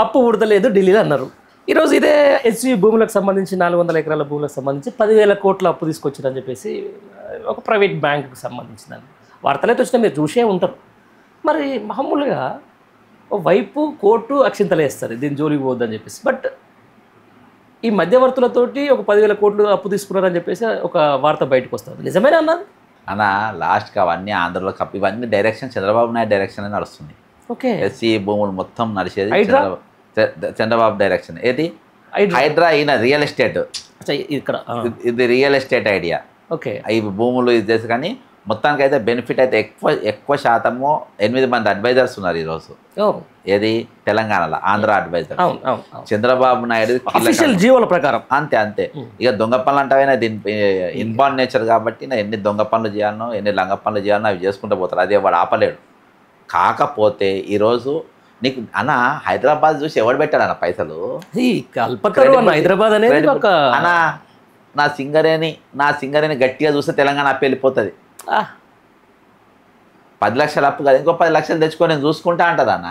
అప్పు ఉడతలేదు ఢిల్లీలో అన్నారు. ఈరోజు ఇదే ఎస్సీ భూములకు సంబంధించి 400 ఎకరాల భూములకు సంబంధించి 10,000 కోట్ల అప్పు తీసుకొచ్చారని చెప్పేసి ఒక ప్రైవేట్ బ్యాంకుకి సంబంధించిందని వార్తలైతే వచ్చినా మీరు చూసే ఉంటారు. మరి మామూలుగా ఓ వైపు కోర్టు అక్షింతలు వేస్తారు దీని జోలికి పోద్దని చెప్పేసి. బట్ ఈ మధ్యవర్తులతోటి ఒక 10,000 కోట్లు అప్పు తీసుకున్నారని చెప్పేసి ఒక వార్త బయటకు వస్తుంది. నిజమేనా అన్నది? అన్న లాస్ట్కి అవన్నీ ఆంధ్రలో కప్పు ఇవన్నీ డైరెక్షన్ చంద్రబాబు నాయుడు డైరెక్షన్ నడుస్తుంది. ఓకే, ఎస్సీ భూములు మొత్తం నడిచేది చంద్రబాబు డైరెక్షన్. ఏది హైడ్రా ఈయన రియల్ ఎస్టేట్, ఇక్కడ ఇది రియల్ ఎస్టేట్ ఐడియా. ఓకే, ఈ భూములు ఇది చేసి కానీ మొత్తానికి అయితే బెనిఫిట్ అయితే ఎక్కువ శాతము 8 మంది అడ్వైజర్స్ ఉన్నారు ఈరోజు. ఏది తెలంగాణలో ఆంధ్ర అడ్వైజర్ చంద్రబాబు నాయుడు జీవోల ప్రకారం. అంతే అంతే. ఇక దొంగ పనులు అంటావైనా దీని ఇన్బాన్ నేచర్ కాబట్టి నా ఎన్ని దొంగ పనులు చేయాలనో ఎన్ని లంగ పనులు చేయాలనో అవి చేసుకుంటూ పోతారు. అదే వాడు ఆపలేడు. కాకపోతే ఈరోజు నీకు అన్న హైదరాబాద్ చూసి ఎవడు పెట్టాడు అన్న పైసలు? హైదరాబాద్ అనేది అన్న నా సింగరేని గట్టిగా చూస్తే తెలంగాణ అప్పు వెళ్ళిపోతుంది. 10 లక్షల అప్పు కదా, ఇంకో 10 లక్షలు తెచ్చుకొని నేను చూసుకుంటా అంటదన్న.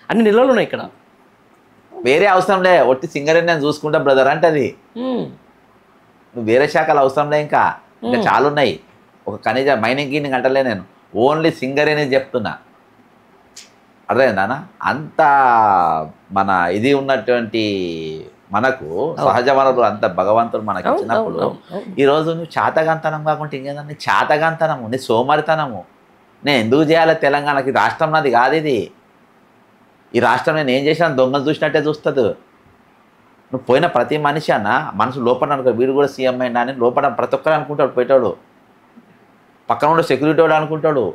అన్ని నిల్వలు ఉన్నాయి ఇక్కడ, వేరే అవసరం లే, ఒట్టి సింగరేని నేను చూసుకుంటా బ్రదర్ అంటది. నువ్వు వేరే శాఖలు అవసరం లే, ఇంకా చాలా ఉన్నాయి. ఒక ఖనిజ మైనింగ్ గినింగ్ అంటలే, నేను ఓన్లీ సింగరేని చెప్తున్నా. అర్థమైందానా? అంత మన ఇది ఉన్నటువంటి మనకు సహజ వనరులు అంత భగవంతుడు మనకి ఇచ్చినప్పుడు ఈరోజు నువ్వు చాతగంతనం కాకుండా ఇంకేందంటే చాతగంతనము, నీ సోమరితనము. నేను ఎందుకు చేయాలి తెలంగాణకి? రాష్ట్రం నాది కాదు ఇది. ఈ రాష్ట్రం నేను ఏం చేశాను దొంగలు చూసినట్టే చూస్తుంది. నువ్వు పోయిన ప్రతి మనిషి అన్న మనసు లోపల అనుకో, వీడు కూడా సీఎం అయినా అని లోపల ప్రతి ఒక్కరు అనుకుంటాడు. పోయేటాడు పక్కన ఉండే సెక్యూరిటీ వాడు అనుకుంటాడు.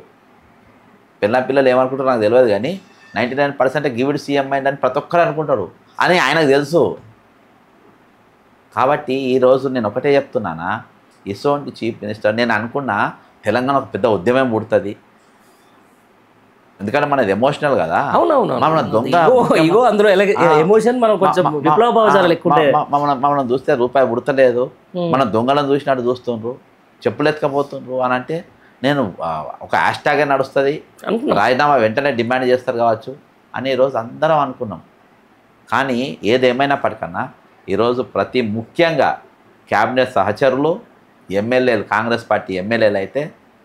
పిల్లలు ఏమనుకుంటారు నాకు తెలియదు, కానీ 99% గివిడ్ సీఎం అయిందని ప్రతి ఒక్కరు అనుకుంటాడు అని ఆయనకు తెలుసు. కాబట్టి ఈరోజు నేను ఒకటే చెప్తున్నానా, ఇసోంటి చీఫ్ మినిస్టర్ నేను అనుకున్నా తెలంగాణ ఒక పెద్ద ఉద్యమం పుడుతుంది. ఎందుకంటే మనది ఎమోషనల్ కదా. మన దొంగ మనం చూస్తే రూపాయి పుడతలేదు, మన దొంగలను చూసినట్టు చూస్తుండ్రు, చెప్పులు ఎత్తుకపోతుండ్రు అని అంటే నేను ఒక హ్యాష్ ట్యాగే నడుస్తుంది, రాజీనామా వెంటనే డిమాండ్ చేస్తారు కావచ్చు అని ఈరోజు అందరం అనుకున్నాం. కానీ ఏదేమైనప్పటికన్నా ఈరోజు ముఖ్యంగా క్యాబినెట్ సహచరులు ఎమ్మెల్యేలు, కాంగ్రెస్ పార్టీ ఎమ్మెల్యేలు అయితే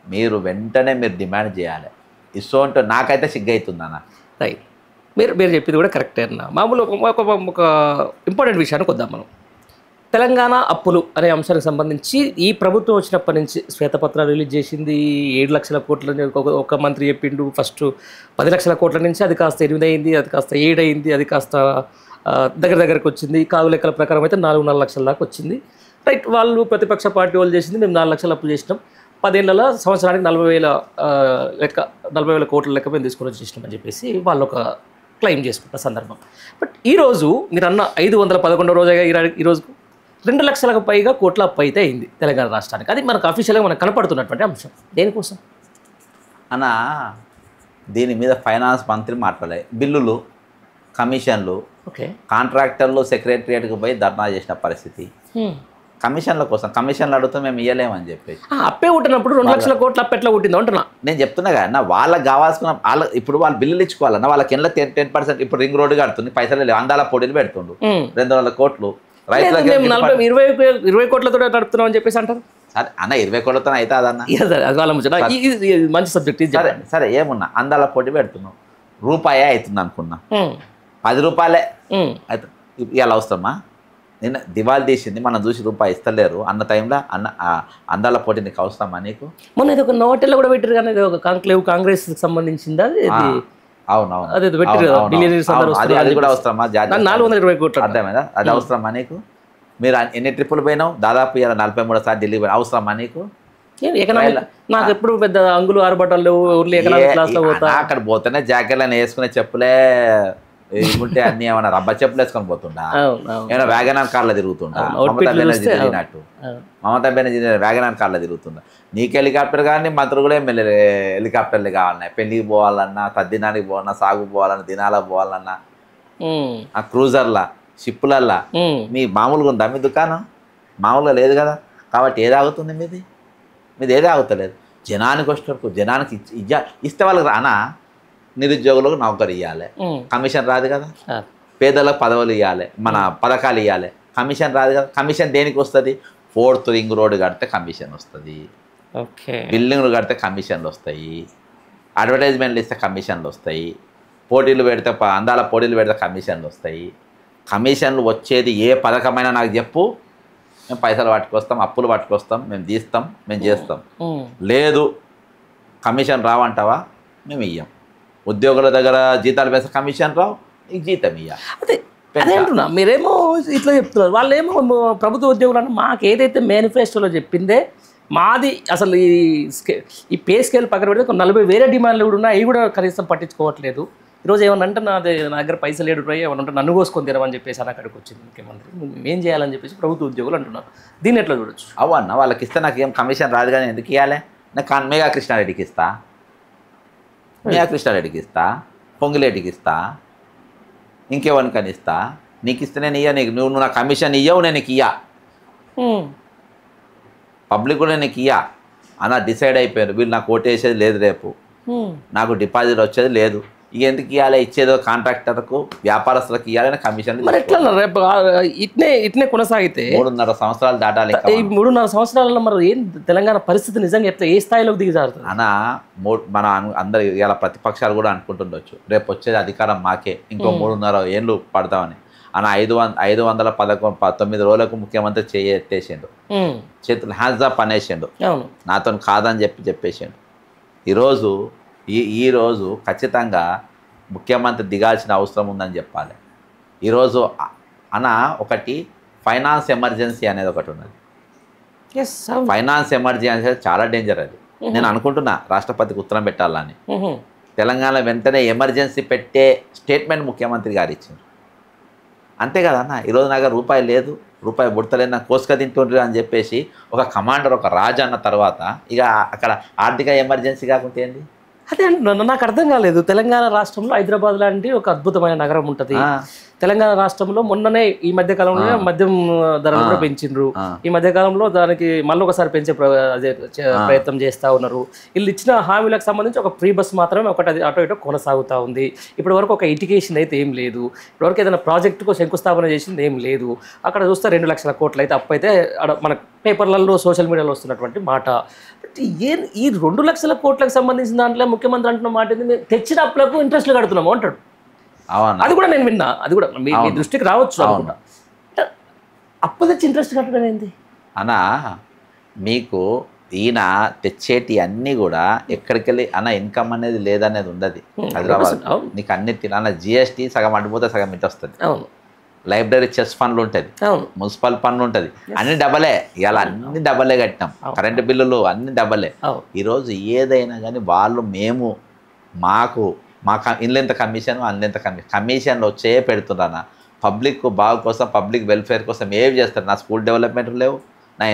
మీరు వెంటనే డిమాండ్ చేయాలి. ఇసోంటో నాకైతే సిగ్గవుతుందన్న. రైట్, మీరు చెప్పింది కూడా కరెక్టే అన్న. మామూలుగా ఒక ఇంపార్టెంట్ విషయానికి వద్దాం మనం. తెలంగాణ అప్పులు అనే అంశానికి సంబంధించి ఈ ప్రభుత్వం వచ్చినప్పటి నుంచి శ్వేతపత్రాలు రిలీజ్ చేసింది. 7 లక్షల కోట్ల ఒక మంత్రి చెప్పిండు. ఫస్ట్ 10 లక్షల కోట్ల నుంచి అది కాస్త 8 అయింది, అది కాస్త 7 అయింది, అది కాస్త దగ్గరకు వచ్చింది. కాగు లెక్కల ప్రకారం అయితే 4.5 లక్షల దాకా వచ్చింది. రైట్, వాళ్ళు ప్రతిపక్ష పార్టీ వాళ్ళు చేసింది మేము 4 లక్షలు అప్పు చేసినాం, 10 ఏళ్ళ సంవత్సరానికి 40,000 కోట్ల లెక్క మేము తీసుకొని వచ్చేసినామని చెప్పేసి వాళ్ళు ఒక క్లెయిమ్ చేసుకుంటున్న సందర్భం. బట్ ఈరోజు మీరు అన్న 511 రోజుగా ఈరోజు 2 లక్షలకు పైగా కోట్ల అప్పు అయితే అయింది తెలంగాణ రాష్ట్రానికి. అది మనకు అఫీషియల్గా మనకు కనపడుతున్నటువంటి అంశం. దేనికోసం అన్న దీని మీద ఫైనాన్స్ మంత్రి మాట్లాడే బిల్లులు, కమిషన్లు, కాంట్రాక్టర్లు సెక్రటరియట్కి పోయి ధర్నా చేసిన పరిస్థితి. కమిషన్ల కోసం కమిషన్లు అడుగుతూ మేము ఇవ్వలేమని చెప్పేసి అప్పే ఉంటున్నప్పుడు 2 లక్షల కోట్ల అప్పు ఎట్లా ఉంటుందో అంటున్నా. నేను చెప్తున్నా కదా, వాళ్ళకి కావాల్సిన ఇప్పుడు వాళ్ళు బిల్లులు ఇచ్చుకోవాలన్నా వాళ్ళకి ఎంత 10%. ఇప్పుడు రింగ్ రోడ్డు కడుతుంది, పైసలు లేవు, అందాల పొడిలు పెడుతుండు 200 కోట్లు. రైతులకు 20 కోట్లతో నడుపుతున్నాం అని చెప్పేసి అంటారు. సరే అన్న 20 కోట్లతో అయితే అదన్న మంచి సబ్జెక్ట్. సరే ఏమున్నా అందాల పొడి పెడుతున్నాం, రూపాయే అవుతుంది అనుకున్నా, 10 రూపాయలే అయితే ఇవాళ అవసరమా? నిన్న దివాళీ తీసింది మనం చూసి రూపాయి ఇస్తలేరు అన్న టైంలో అందాల పోటీ నీకు అవసరమా? నీకు మొన్న ఇది ఒక నోటెల్లో కూడా పెట్టారు కానీ ఒక కాంక్లేవ్ కాంగ్రెస్ సంబంధించిందా? అవునవును, అది కూడా అవసరమా? 420 కోట్లు అర్థమైందా? అది అవసరమా నీకు? మీరు ఎన్ని ట్రిప్పులు పోయినావు? దాదాపు 43 సార్లు ఢిల్లీ పోయినా. అవసరమా నీకు? నాకు ఎప్పుడు పెద్ద అంగులు ఆరబట్టలు అక్కడ పోతేనే జాకెట్లను వేసుకునే చెప్పులే ఉంటే అన్ని ఏమన్నా రబ్బ చెప్పులు వేసుకొని పోతుండా? ఏమైనా వ్యాగనార్ కార్లో తిరుగుతుండా? మమతా బెనర్జీ తిరిగినట్టు మమతా బెనర్జీ వ్యాగనార్ కార్లో తిరుగుతుండా? నీకు హెలికాప్టర్ కానీ మంత్రులు కూడా ఎమ్మెల్యే హెలికాప్టర్లు కావాలన్నా, పెళ్ళికి పోవాలన్నా, తద్దినానికి పోవాలన్నా, సాగు పోవాలన్నా, దినాలకు పోవాలన్నా, ఆ క్రూజర్లా, షిప్పులల్లా మీ మామూలుగా ఉందా? మీ దుకాణం మామూలుగా లేదు కదా. కాబట్టి ఏది ఆగుతుంది? మీది ఏది ఆగుతలేదు. జనానికి వచ్చేటప్పుడు జనానికి ఇస్తే వాళ్ళకి రానా? నిరుద్యోగులకు నౌకరీ ఇవ్వాలి, కమిషన్ రాదు కదా. పేదలకు పదవులు ఇవ్వాలి, మన పథకాలు ఇవ్వాలి, కమిషన్ రాదు కదా. కమిషన్ దేనికి వస్తుంది? 4th రింగ్ రోడ్డు కడితే కమిషన్ వస్తుంది, బిల్డింగ్లు కడితే కమిషన్లు వస్తాయి, అడ్వర్టైజ్మెంట్లు ఇస్తే కమిషన్లు వస్తాయి, పోటీలు పెడితే అందాల పోటీలు పెడితే కమిషన్లు వస్తాయి. కమిషన్లు వచ్చేది ఏ పథకమైనా నాకు చెప్పు, మేము పైసలు పట్టుకొస్తాం, అప్పులు పట్టుకొస్తాం, మేము తీస్తాం, మేము చేస్తాం. లేదు కమిషన్ రావంటావా, మేము ఇయ్యం. ఉద్యోగుల దగ్గర జీతాలు వేస్తే కమిషన్ రావు, నీకు జీతం ఇయ్యాలి. అదే అంటున్నా, మీరేమో ఇట్లా చెప్తున్నారు, వాళ్ళేమో ప్రభుత్వ ఉద్యోగులు మాకు ఏదైతే మేనిఫెస్టోలో చెప్పిందే మాది. అసలు ఈ పే స్కేల్ పక్కన పెడితే ఒక 40 వేరే డిమాండ్లు కూడా ఉన్నాయి, అవి కూడా కనీసం పట్టించుకోవట్లేదు. ఈరోజు ఏమన్నా అంటే నా దగ్గర పైసలు ఏడు ఏమన్నా అంటే నన్ను కోసుకొని తినమని చెప్పేసి అని అక్కడికి వచ్చింది ముఖ్యమంత్రి. ఏం చేయాలని చెప్పేసి ప్రభుత్వ ఉద్యోగులు అంటున్నారు. దీన్ని ఎట్లా చూడొచ్చు? అవన్న వాళ్ళకి ఇస్తే నాకు ఏం కమిషన్ రాదు కానీ ఎందుకు ఇవ్వాలి? నాకు మేఘా కృష్ణారెడ్డికి ఇస్తా, మేఘా కృష్ణారెడ్డికి ఇస్తా, పొంగిలేటికి ఇస్తా, ఇంకెవరికని ఇస్తా. నీకు ఇస్తే నేను ఇయ్య, నువ్వు నా కమిషన్ ఇయ్యవు, నేను నీకు ఇయ్యా, పబ్లిక్ కూడా నీకు ఇయ్యా అన్న డిసైడ్ అయిపోయారు. వీళ్ళు నాకు ఓటేసేది లేదు, రేపు నాకు డిపాజిట్ వచ్చేది లేదు, ఇక ఎందుకు ఇవ్వాలి? ఇచ్చేదో కాంట్రాక్టర్కు వ్యాపారస్తులకు ఇవ్వాలని కమిషన్. మరి ఎట్లా రేపు ఇట్నే కొనసాగితే 3.5 సంవత్సరాలు దాటాలి. ఈ 3.5 సంవత్సరాలలో మరి ఏం తెలంగాణ పరిస్థితి నిజంగా ఎట్లా ఏ స్థాయిలోకి దిగజారుతుంది అన్న? మన అందరు ఇలా ప్రతిపక్షాలు కూడా అనుకుంటుండొచ్చు రేపు వచ్చేది అధికారం మాకే, ఇంకో 3.5 ఏళ్ళు పడతామని. అన్న 519 రోజులకు ముఖ్యమంత్రి ఎత్తేసిండు, చేతులు హ్యాండ్స్ అప్ అనేసిండు, నాతో కాదని చెప్పేసిండు. ఈరోజు ఖచ్చితంగా ముఖ్యమంత్రి దిగాల్సిన అవసరం ఉందని చెప్పాలి. ఈరోజు అన్న ఒకటి ఫైనాన్స్ ఎమర్జెన్సీ అనేది ఒకటి ఉన్నది. ఫైనాన్స్ ఎమర్జెన్సీ చాలా డేంజర్ అది. నేను అనుకుంటున్నా రాష్ట్రపతికి ఉత్తరం పెట్టాలని. తెలంగాణ వెంటనే ఎమర్జెన్సీ పెట్టే స్టేట్మెంట్ ముఖ్యమంత్రి గారు ఇచ్చారు. అంతే కదా అన్న, ఈరోజు నాకు రూపాయి లేదు, రూపాయి బుడతలేదు, నాకు కోసుక తింటుండ్రు అని చెప్పేసి ఒక కమాండర్, ఒక రాజు అన్న తర్వాత ఇక అక్కడ ఆర్థిక ఎమర్జెన్సీ కాకుంటే ఏంది? అదే అంటున్నాను, నాకు అర్థం కాలేదు. తెలంగాణ రాష్ట్రంలో హైదరాబాద్ లాంటి ఒక అద్భుతమైన నగరం ఉంటుంది. తెలంగాణ రాష్ట్రంలో మొన్ననే ఈ మధ్య కాలంలో మద్యం ధరలు కూడా పెంచిండ్రు. ఈ మధ్య కాలంలో దానికి మళ్ళీ ఒకసారి పెంచే ప్రయత్నం చేస్తూ ఉన్నారు. వీళ్ళు ఇచ్చిన హామీలకు సంబంధించి ఒక ఫ్రీ బస్ మాత్రమే ఒకటి అటో ఇటో కొనసాగుతూ ఉంది. ఇప్పటి వరకు ఒక ఎడ్యుకేషన్ అయితే ఏం లేదు, ఇప్పటివరకు ఏదైనా ప్రాజెక్టుకు శంకుస్థాపన చేసింది ఏం లేదు. అక్కడ చూస్తే 2 లక్షల కోట్లు అయితే అప్పు అయితే మన పేపర్లలో సోషల్ మీడియాలో వస్తున్నటువంటి మాట. ఈ 2 లక్షల కోట్లకు సంబంధించిన దాంట్లో ముఖ్యమంత్రి అంటున్న మాట ఏంది, తెచ్చిన అప్పులకు ఇంట్రెస్ట్లు కడుతున్నాము అంటాడు. అది కూడా నేను విన్నా, అది కూడా మీ దృష్టికి రావచ్చు అనుకుంటా. అప్పు తెచ్చి ఇంట్రెస్ట్ కట్టడం ఏంది అన్నా? మీకు ఈయన తెచ్చేటి అన్నీ కూడా ఎక్కడికి వెళ్ళి అన్న ఇన్కమ్ అనేది లేదనేది ఉండదు. హైదరాబాద్ నీకు అన్ని అన్న జిఎస్టీ సగం అడ్డిపోతే సగం ఇటు వస్తుంది, లైబ్రరీ చెస్ ఫండ్లు ఉంటుంది, మున్సిపల్ పన్ను ఉంటుంది, అన్ని డబలే. ఇవాళ అన్ని డబలే కట్టినాం, కరెంటు బిల్లులు అన్ని డబలే. ఈరోజు ఏదైనా కానీ వాళ్ళు మాకు ఇన్లెంత కమిషన్ అందులెంత కమిషన్లు వచ్చే పెడుతున్నారా? పబ్లిక్ బాగు కోసం, పబ్లిక్ వెల్ఫేర్ కోసం ఏవి చేస్తారు? నా స్కూల్ డెవలప్మెంట్ లేవు, నా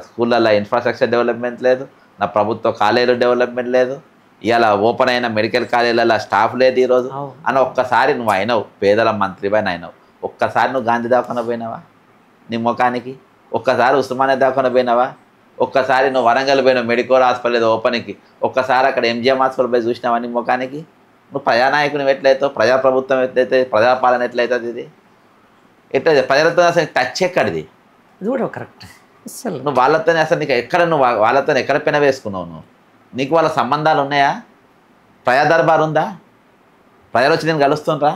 స్కూళ్ళల్లో ఇన్ఫ్రాస్ట్రక్చర్ డెవలప్మెంట్ లేదు, నా ప్రభుత్వ కాలేజీలు డెవలప్మెంట్ లేదు, ఇవాళ ఓపెన్ అయిన మెడికల్ కాలేజీలలో స్టాఫ్ లేదు ఈరోజు అని. ఒక్కసారి నువ్వు అయినావు పేదల మంత్రి పైన అయినావు, ఒక్కసారి నువ్వు గాంధీ దాకా పోయినావా నీ ముఖానికి? ఒక్కసారి ఉస్మానియా దాకా పోయినావా? ఒక్కసారి నువ్వు వరంగల్ పోయినావు మెడికల్ హాస్పిటల్ ఏదో ఓపెన్కి, ఒక్కసారి అక్కడ ఎంజిఎం హాస్పిటల్ పోయి చూసినావా నీ ముఖానికి? నువ్వు ప్రజానాయకుని ఎట్లయితావు, ప్రజాప్రభుత్వం ఎట్లయితే, ప్రజాపాలన ఎట్లయితుంది? ఇది ఎట్లా ప్రజలతో అసలు టచ్ ఎక్కడిది? ఇది కూడా కరెక్ట్. నువ్వు వాళ్ళతోనే అసలు నీకు ఎక్కడ నువ్వు వాళ్ళతో ఎక్కడ పెన వేసుకున్నావు? నీకు వాళ్ళ సంబంధాలు ఉన్నాయా? ప్రజా దర్బార్ ఉందా? ప్రజలు వచ్చి నేను కలుస్తుండ్రా?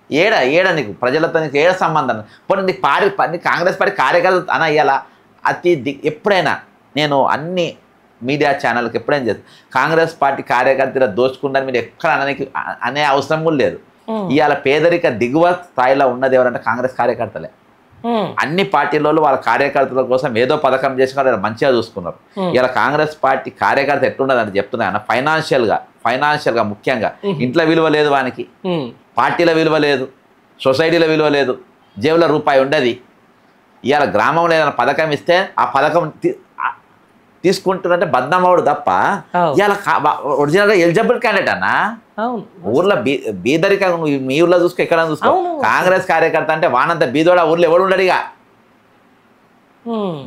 ఏడ నీకు ప్రజలతో నీకు ఏడ సంబంధం? పోనీ నీ కాంగ్రెస్ పార్టీ కార్యకర్త అన్న ఇయ్యాల ఎప్పుడైనా నేను అన్ని మీడియా ఛానల్కి ఎప్పుడైనా చేస్తాను, కాంగ్రెస్ పార్టీ కార్యకర్తలు దోచుకుందని మీరు ఎక్కడ అనే అవసరం కూడా లేదు. ఇవాళ పేదరిక దిగువ స్థాయిలో ఉన్నది ఎవరంటే కాంగ్రెస్ కార్యకర్తలే. అన్ని పార్టీలలో వాళ్ళ కార్యకర్తల కోసం ఏదో పథకం చేసుకున్నారు, మంచిగా చూసుకున్నారు. ఇలా కాంగ్రెస్ పార్టీ కార్యకర్త ఎట్లున్నదని చెప్తున్నాయన్న, ఫైనాన్షియల్గా ముఖ్యంగా ఇంట్లో విలువ లేదు వానికి, పార్టీల విలువ లేదు, సొసైటీల విలువ లేదు, జేబులో రూపాయి ఉండదు. ఇవాళ గ్రామంలో ఏదైనా పథకం ఇస్తే ఆ పథకం తీసుకుంటున్నంటే బద్నామవుడు తప్ప ఇవాళ ఒరిజినల్గా ఎలిజిబుల్ క్యాండిడేట్ అన్న. ఊర్లో బీదరిక మీ ఊర్లో చూసుకో, ఎక్కడ చూసుకో, కాంగ్రెస్ కార్యకర్త అంటే వానంత బీదోడ ఊర్లో ఎవడు ఉండడిగా.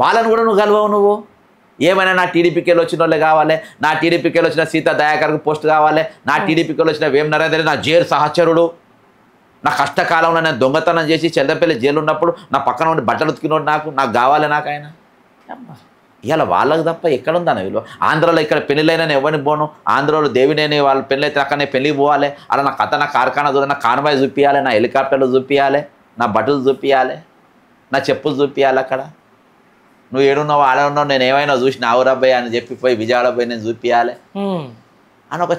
వాళ్ళని కూడా నువ్వు కలవవు. నువ్వు ఏమైనా నా టీడీపీకి వచ్చిన వాళ్ళే కావాలి, నా టీడీపీకి వచ్చిన సీతా దయాకర్కి పోస్ట్ కావాలి, నా టీడీపీకి వచ్చిన వేం నరేంద్ర నా జైలు సహచరుడు, నా కష్టకాలంలో నేను దొంగతనం చేసి చెల్లపల్లి జైలు ఉన్నప్పుడు నా పక్కన ఉండి బట్టలు ఉతికినోడు నాకు కావాలి నాకు ఆయన. ఇవాళ వాళ్ళకి తప్ప ఎక్కడుందన్న వీళ్ళు? ఆంధ్రాలో ఇక్కడ పెళ్ళిళ్ళైనా నేను ఎవరిని పోను, ఆంధ్రాలో దేవినేని వాళ్ళ పెళ్ళి అయితే అక్కడ నేను పెళ్ళికి పోవాలి, అలా నా కథ నా కార్ఖానా చూడాలి, నా కాన్వాయ్ చూపించాలి, నా హెలికాప్టర్లు చూపించాలి, నా బట్టలు చూపించాలి, నా చెప్పులు చూపించాలి. అక్కడ నువ్వు ఏడున్నావు ఆడ ఉన్నావు నేను ఏమైనా చూసిన ఆవురాబాయ్ అని చెప్పిపోయి విజయవాడ పోయి నేను చూపించాలి అని ఒక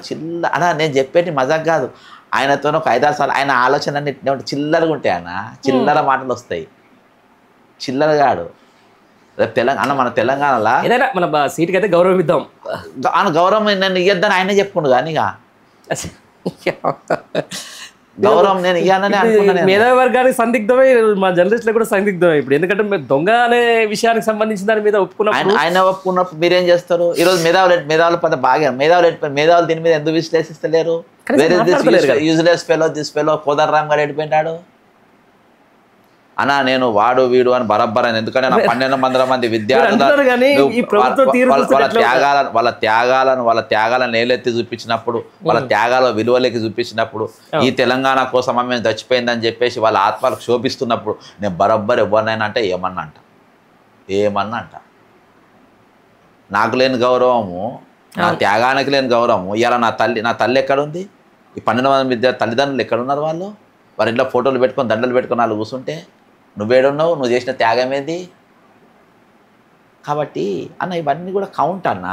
అలా నేను చెప్పేటి మజాక్ కాదు. ఆయనతో ఒక 5-6 సార్లు ఆయన ఆలోచన అన్ని చిల్లరగా ఉంటాయి అన్న, చిల్లర మాటలు వస్తాయి, చిల్లరగాడు. రేపు మన తెలంగాణలో ఏదైనా మన సీట్కి అయితే గౌరవం ఇద్దాం, ఆయన గౌరవం నేను ఇయ్యొద్దని ఆయనే చెప్పుకుండు కానీ ఇక గౌరవం నేను ఇవ్వాలని అనుకున్నాను. మేధావి వర్గానికి సందిగ్ధమే, మా జర్నలిస్టులకు కూడా సందిగ్ధమే ఇప్పుడు. ఎందుకంటే దొంగ అనే విషయానికి సంబంధించిన దాని మీద ఒప్పుకున్నప్పుడు ఆయన ఒప్పుకున్నప్పుడు మీరేం చేస్తారు? ఈరోజు మేధావులు పెద్ద బాగా మేధావులు దీని మీద ఎందుకు విశ్లేషిస్తలేరు? Useless fellow this fellow Kodandaram గారు ఎడిపోయినాడు అన్నా. నేను వాడు వీడు అని బరబ్బర్ అని, ఎందుకంటే నా 1200 మంది విద్యార్థులు వాళ్ళ త్యాగాలను నేలెత్తి చూపించినప్పుడు, వాళ్ళ త్యాగాల విలువలకి చూపించినప్పుడు, ఈ తెలంగాణ కోసం మేము చచ్చిపోయిందని చెప్పేసి వాళ్ళ ఆత్మలకు శోభిస్తున్నప్పుడు నేను బరబ్బర్ ఎవరినైనా అంటే ఏమన్నా అంట. నాకు లేని గౌరవము, నా త్యాగానికి లేని గౌరవము ఇలా నా తల్లి ఎక్కడుంది? ఈ 12 మంది తల్లిదండ్రులు ఎక్కడున్నారు? వారి ఇంట్లో ఫోటోలు పెట్టుకొని దండలు పెట్టుకొని వాళ్ళు కూర్చుంటే నువ్వేడున్నావు, నువ్వు చేసిన త్యాగం ఏంది? కాబట్టి అన్న ఇవన్నీ కూడా కౌంట్ అన్న.